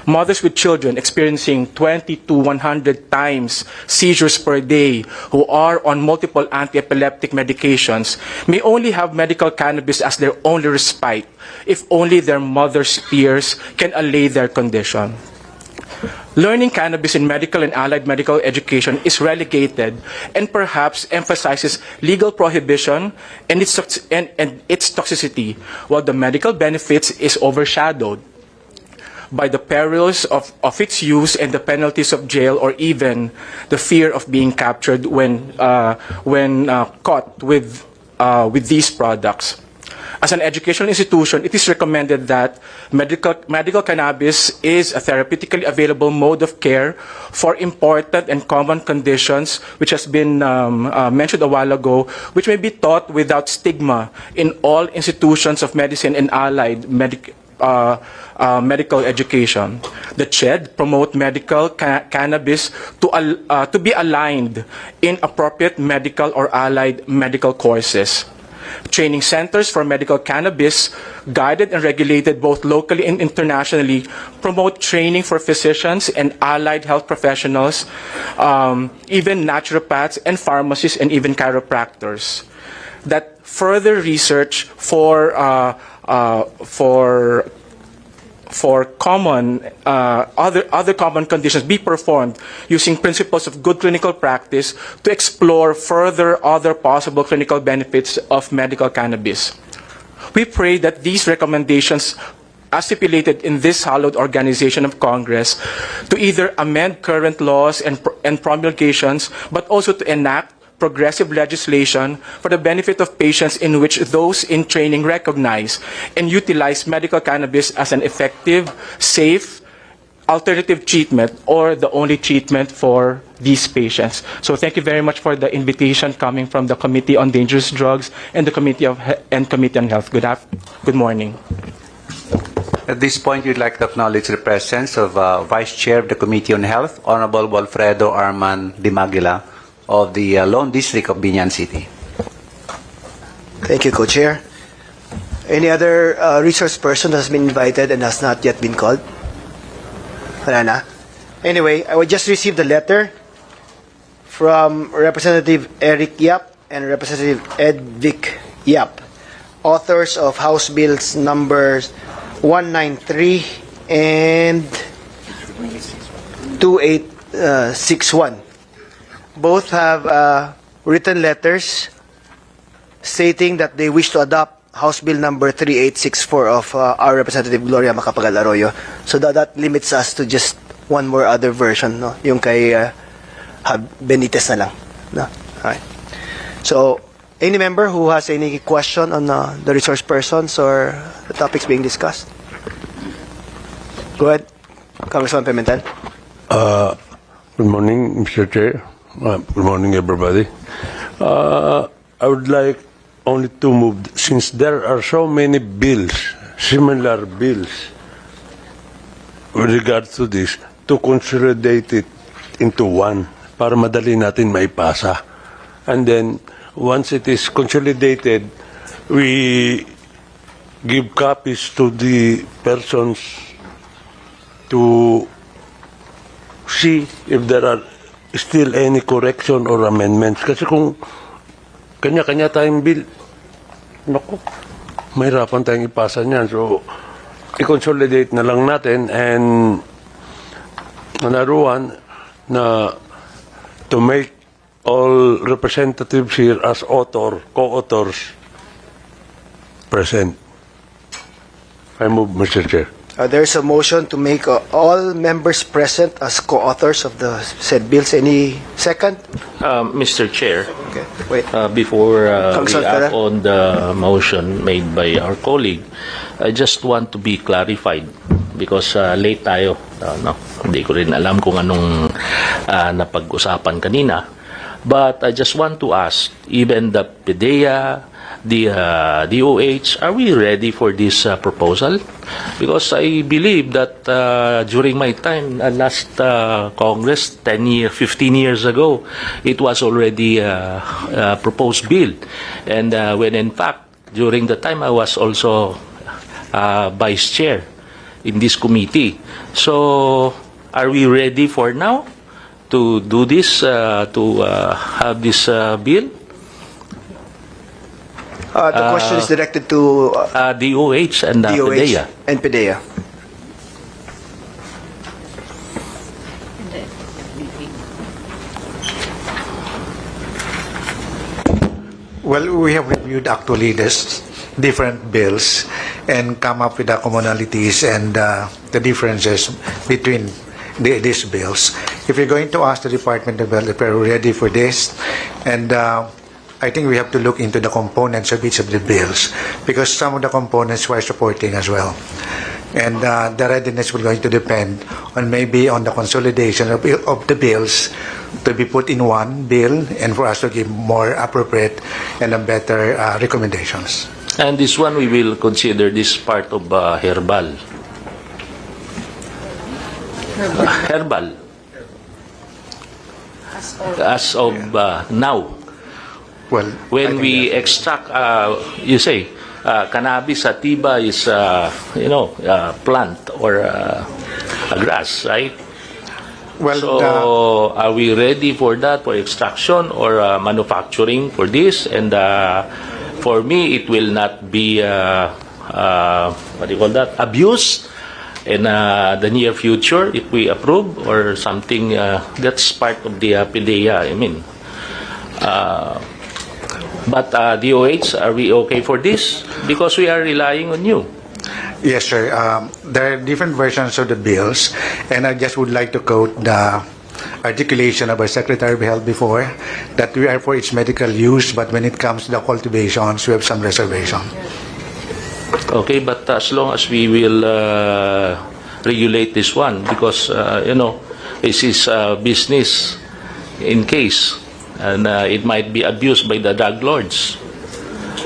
Mothers with children experiencing 20 to 100 times seizures per day who are on multiple anti-epileptic medications may only have medical cannabis as their only respite if only their mother's tears can allay their condition. Learning cannabis in medical and allied medical education is relegated and perhaps emphasizes legal prohibition and its toxicity, while the medical benefits is overshadowed by the perils of its use and the penalties of jail, or even the fear of being captured when caught with these products. As an educational institution, it is recommended that medical cannabis is a therapeutically available mode of care for important and common conditions, which has been mentioned a while ago, which may be taught without stigma in all institutions of medicine and allied medical education. The CHED promote medical cannabis to be aligned in appropriate medical or allied medical courses. Training centers for medical cannabis, guided and regulated both locally and internationally, promote training for physicians and allied health professionals, even naturopaths and pharmacists and even chiropractors. That further research for common other common conditions be performed using principles of good clinical practice to explore further other possible clinical benefits of medical cannabis. We pray that these recommendations, as stipulated in this hallowed organization of Congress, to either amend current laws and promulgations, but also to enact progressive legislation for the benefit of patients in which those in training recognize and utilize medical cannabis as an effective, safe, alternative treatment or the only treatment for these patients. So thank you very much for the invitation coming from the Committee on Dangerous Drugs and the Committee on Health. Good morning. At this point, we'd like to acknowledge the presence of Vice Chair of the Committee on Health, Honorable Walfredo Arman Dimagila, of the Lone District of Binyan City. Thank you, Co-Chair. Any other resource person has been invited and has not yet been called? Wala na? Anyway, I would just received a letter from Representative Eric Yap and Representative Ed Vic Yap, authors of House Bills numbers 193 and 2861. Both have written letters stating that they wish to adopt House Bill number 3864 of our Representative Gloria Macapagal Arroyo. So that limits us to just one more other version, no? Yung kay Benitez na lang. No? Alright. So, any member who has any question on the resource persons or the topics being discussed? Go ahead, Congressman Pimentel. Good morning, Mr. Chair. Good morning, everybody. I would like only to move, since there are so many bills, similar bills, with regard to this, to consolidate it into one para madali natin maipasa. And then, once it is consolidated, we give copies to the persons to see if there are still any correction or amendments. Kasi kung kanya-kanya tayong bill, naku, mahirapan tayong ipasa niyan. So, i-consolidate na lang natin and naruan na to make all representatives here as co-authors present. I move, Mr. Chair. There's a motion to make all members present as co-authors of the said bills. Any second? Mr. Chair, Okay, wait. before we Congressman act Pera? on the motion made by our colleague, I just want to be clarified because late tayo. No? Hindi ko rin alam kung anong napag-usapan kanina. But I just want to ask, even the PDEA, the DOH, are we ready for this proposal? Because I believe that during my time, last Congress, 15 years ago, it was already a proposed bill. And when in fact, during the time I was also vice chair. in this committee. So, are we ready for now to do this, to have this bill? The question is directed to DOH and DOH PDEA. and PDEA. Well, we have reviewed actually this different bills and come up with the commonalities and the differences between these bills. If you're going to ask the Department of Health if we're ready for this, and I think we have to look into the components of each of the bills because some of the components we're supporting as well. And the readiness will going to depend on maybe on the consolidation of the bills to be put in one bill and for us to give more appropriate and better recommendations. And this one, we will consider this part of herbal. Herbal. As of now. Well, When I think we that- extract, you say, cannabis sativa is, plant or a grass, right? well, So, are we ready for that, for extraction or manufacturing for this? And for me, it will not be, what do you call that, abuse in the near future if we approve or something that's part of the PDEA, I mean. But DOH, are we okay for this? Because we are relying on you. Yes, sir. There are different versions of the bills, and I just would like to quote the articulation of our Secretary of Health before, that we are for its medical use, but when it comes to the cultivations, we have some reservation. Okay, but as long as we will regulate this one, because, this is business in case, and it might be abused by the drug lords.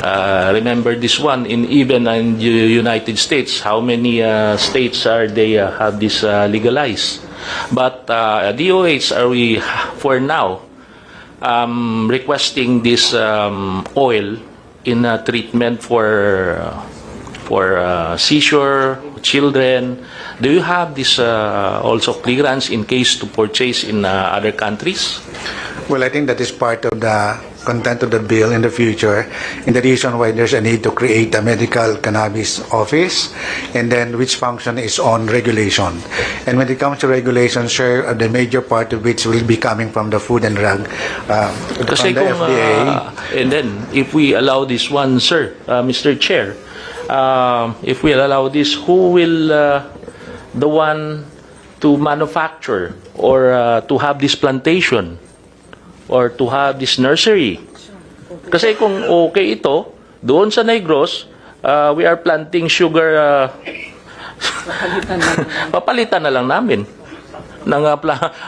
Remember this one, even in the United States, how many states are they have this legalized? But DOH, are we, for now, requesting this oil in treatment for seizure, children? Do you have this also clearance in case to purchase in other countries? Well, I think that is part of the content of the bill in the future, and the reason why there's a need to create a medical cannabis office, and then which function is on regulation. And when it comes to regulation, sir, the major part of which will be coming from the Food and Drug, Kasi from the kung, FDA. and then, if we allow this one, sir, Mr. Chair, if we allow this, who will the one to manufacture or to have this plantation or to have this nursery? Kasi kung okay ito, doon sa Negros, we are planting sugar, papalitan na lang namin.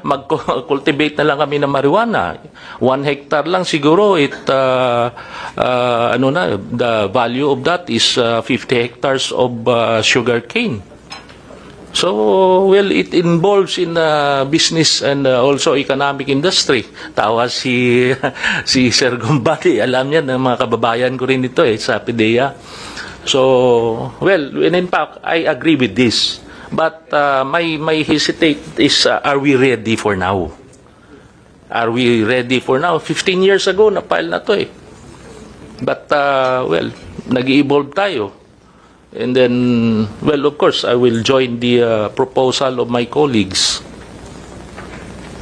Mag-cultivate na lang kami ng marijuana. 1 hectare lang siguro, the value of that is 50 hectares of sugar cane. So, well, it involves in business and also economic industry. Tawa si Sir Gumbati, alam niya ng mga kababayan ko rin ito sa PDEA. So, well, and in fact, I agree with this. But my hesitate is, are we ready for now? Are we ready for now? 15 years ago, na-file na to But, well, nag-evolve tayo. And then, well, of course, I will join the proposal of my colleagues.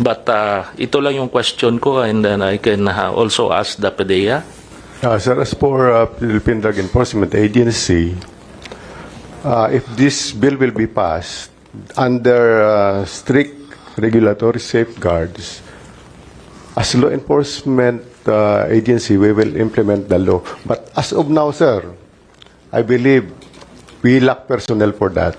But ito lang yung question ko, and then I can also ask the PDEA. Sir, as for Philippine Drug Enforcement Agency, if this bill will be passed under strict regulatory safeguards, as law enforcement agency, we will implement the law. But as of now, sir, I believe we lack personnel for that.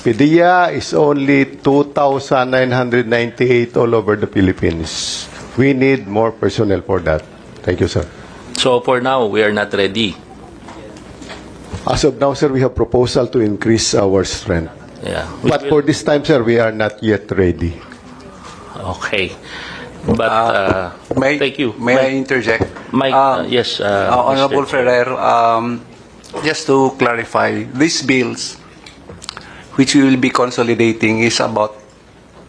PDEA is only 2,998 all over the Philippines. We need more personnel for that. Thank you, sir. So for now, we are not ready. As of now, sir, we have proposal to increase our strength. Yeah. But for this time, sir, we are not yet ready. Okay. But thank you. May I interject? Mike, yes. Honorable Mr. Chair. Ferrer, just to clarify, these bills which we will be consolidating is about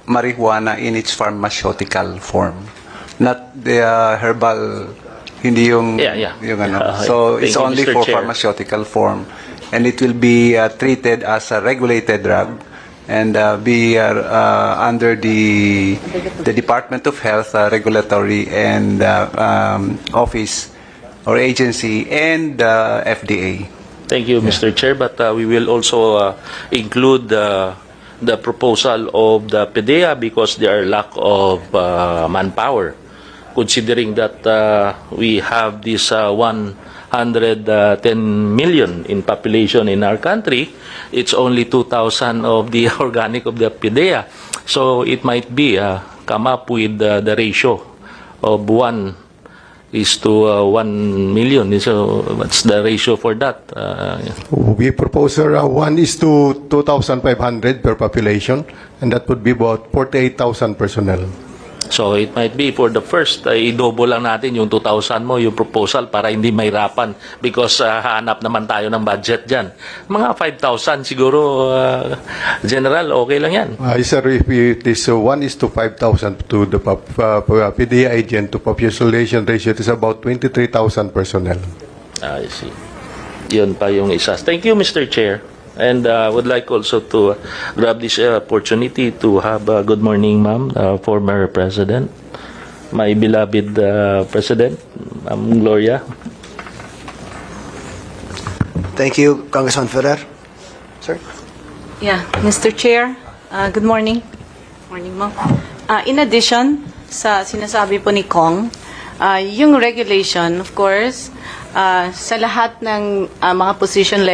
marijuana in its pharmaceutical form, not the herbal, hindi yung, Yeah. yung ano. Thank So it's you, only Mr. for Chair. pharmaceutical form, and it will be treated as a regulated drug and be under the Department of Health Regulatory and Office or agency and FDA. Thank you, Mr. Chair. But we will also include the proposal of the PDEA because there are lack of manpower. Considering that we have this 110 million in population in our country, it's only 2,000 of the organic of the PDEA. So it might be come up with the ratio of 1:1 million. So what's the ratio for that? We propose, sir, 1:2,500 per population, and that would be about 48,000 personnel. So it might be for the first, i-double lang natin yung 2,000 mo, yung proposal para hindi mahirapan because hanap naman tayo ng budget dyan. Mga 5,000 siguro, General, okay lang yan. Yes, sir, if it is 1:5,000 to the PDA agent to population ratio, it is about 23,000 personnel. I see. Yun pa yung isa. Thank you, Mr. Chair. And would like also to grab this opportunity to have good morning, ma'am, former President, my beloved President, Ma'am Gloria. Thank you, Congressman Ferrer. Sir? Yeah, Mr. Chair, good morning. Morning, ma'am. In addition sa sinasabi po ni Kong, yung regulation, of course, sa lahat ng mga position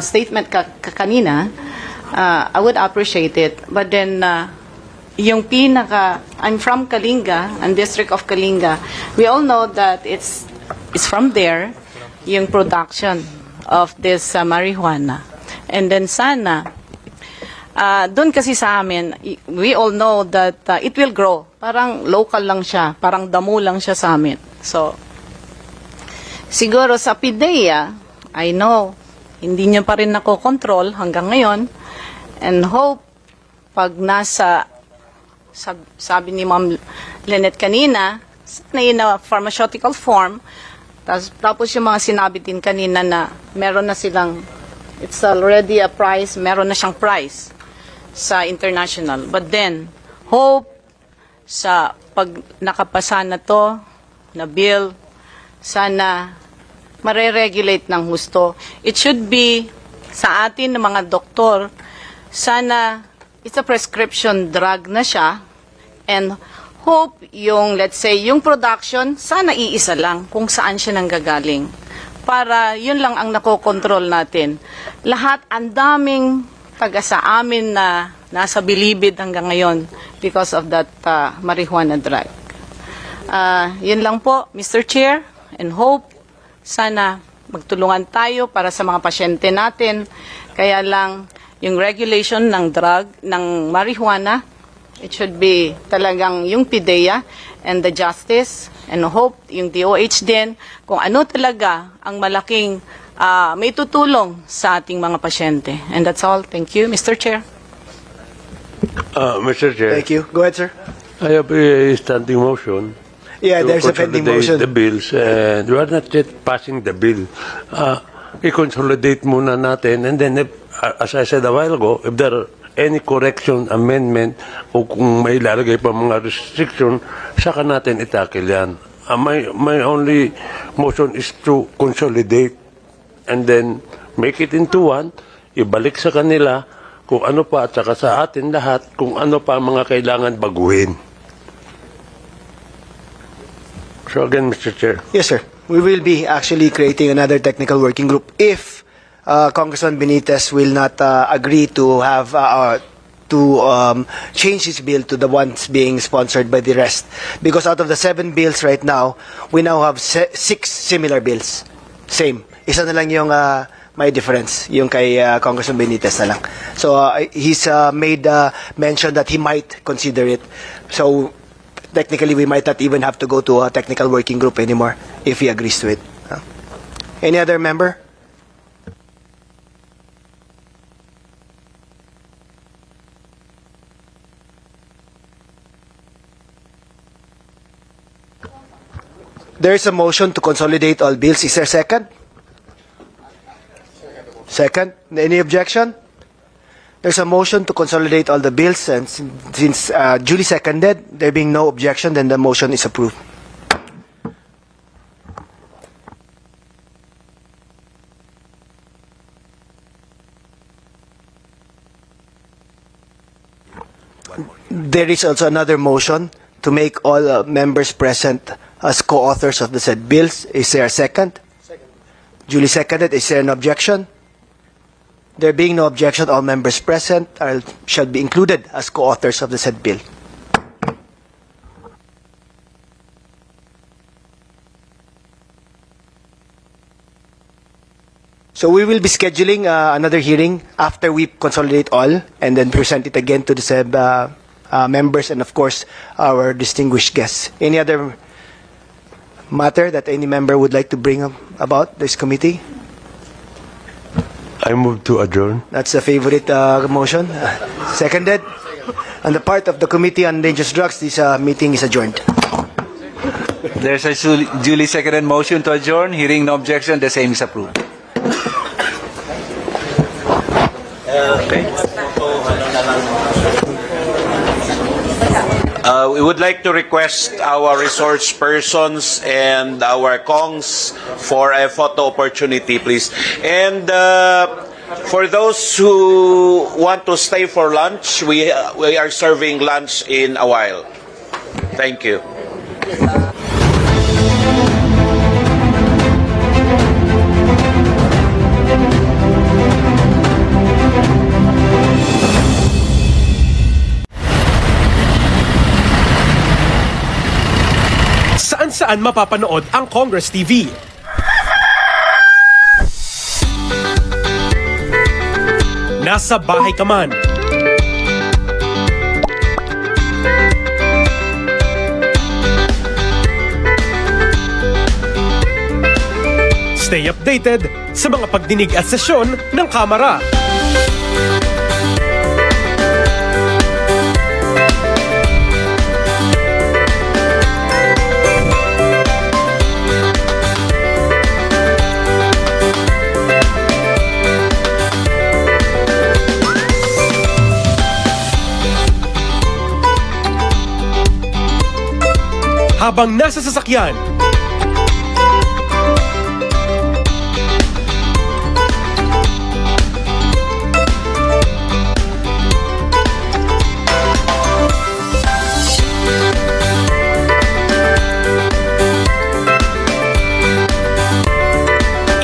statement kanina, I would appreciate it. But then, yung I'm from Kalinga, and District of Kalinga. We all know that it's from there, yung production of this marijuana. And then sana, doon kasi sa amin, we all know that it will grow. Parang local lang siya, parang damo lang siya sa amin. So, siguro sa PDEA, I know, hindi nyo pa rin nakokontrol hanggang ngayon. And hope, pag sabi ni Ma'am Lynette kanina, na in a pharmaceutical form, tapos yung mga sinabi din kanina na meron na silang, it's already a price, meron na siyang price sa international. But then, hope, sa pag nakapasa na to, na bill, sana mare-regulate ng husto. It should be sa atin ng mga doktor, sana it's a prescription drug na siya, and hope yung, let's say, yung production, sana iisa lang kung saan siya nanggagaling. Para yun lang ang nakokontrol natin. Lahat, ang daming taga sa amin na nasa bilibid hanggang ngayon because of that marijuana drug. Yun lang po, Mr. Chair, and hope sana magtulungan tayo para sa mga pasyente natin. Kaya lang, yung regulation ng drug, ng marijuana, it should be talagang yung PDEA and the justice, and hope yung DOH din, kung ano talaga ang malaking may tutulong sa ating mga pasyente. And that's all. Thank you, Mr. Chair. Mr. Chair, Thank you. Go ahead, sir. I have a standing motion. Yeah, to there's a pending consolidate motion. the bills, and we are not yet passing the bill. I-consolidate muna natin, and then, as I said a while ago, if there are any correction, amendment, o kung may lalagay pa mga restriction, saka natin itakil yan. My only motion is to consolidate and then make it into one, ibalik sa kanila kung ano pa, at saka sa atin lahat, kung ano pa ang mga kailangan baguhin. So again, Mr. Chair. Yes, sir. We will be actually creating another technical working group if Congressman Benitez will not agree to have change his bill to the ones being sponsored by the rest. Because out of the 7 bills right now, we now have 6 similar bills. Same. Isa na lang yung may difference, yung kay Congressman Benitez na lang. So he's made mention that he might consider it. So technically, we might not even have to go to a technical working group anymore if he agrees to it. Any other member? There is a motion to consolidate all bills. Is there a second? Second. Any objection? There's a motion to consolidate all the bills, and since duly seconded, there being no objection, then the motion is approved. There is also another motion to make all members present as co-authors of the said bills. Is there a second? Second. Duly seconded. Is there an objection? There being no objection, all members present shall be included as co-authors of the said bill. So we will be scheduling another hearing after we consolidate all and then present it again to the said members and of course our distinguished guests. Any other matter that any member would like to bring up about this committee? I move to adjourn. That's a favorite motion. Seconded. On the part of the Committee on Dangerous Drugs, this meeting is adjourned. There's a duly seconded motion to adjourn. Hearing no objection, the same is approved. We would like to request our resource persons and our Kongs for a photo opportunity, please. And for those who want to stay for lunch, we are serving lunch in a while. Thank you. Saan mapapanood ang Congress TV. Nasa bahay ka man, stay updated sa mga pagdinig at sesyon ng Kamara. Habang nasa sasakyan,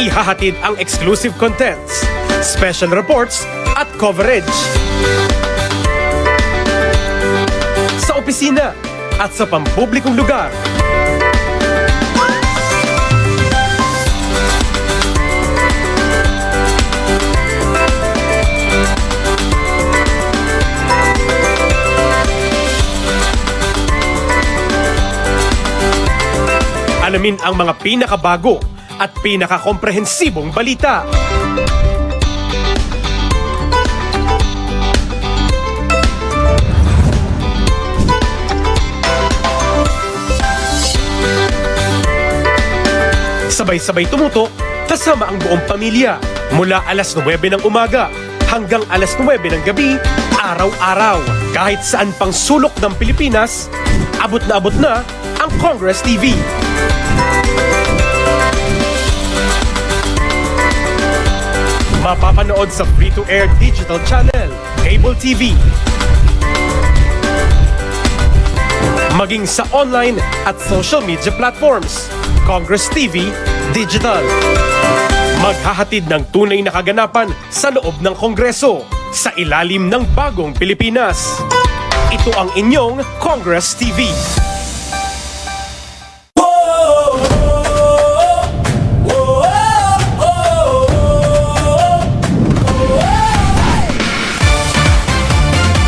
ihahatid ang exclusive contents, special reports at coverage. Sa opisina at sa pampublikong lugar. Alamin ang mga pinakabago at pinakakomprehensibong balita. Sabay-sabay tumutok kasama ang buong pamilya mula alas 9 ng umaga hanggang alas 9 ng gabi, araw-araw. Kahit saan pang sulok ng Pilipinas, abot na ang Congress TV. Mapapanood sa free-to-air digital channel, cable TV, maging sa online at social media platforms. Congress TV Digital. Maghahatid ng tunay na kaganapan sa loob ng Kongreso sa ilalim ng bagong Pilipinas. Ito ang inyong Congress TV.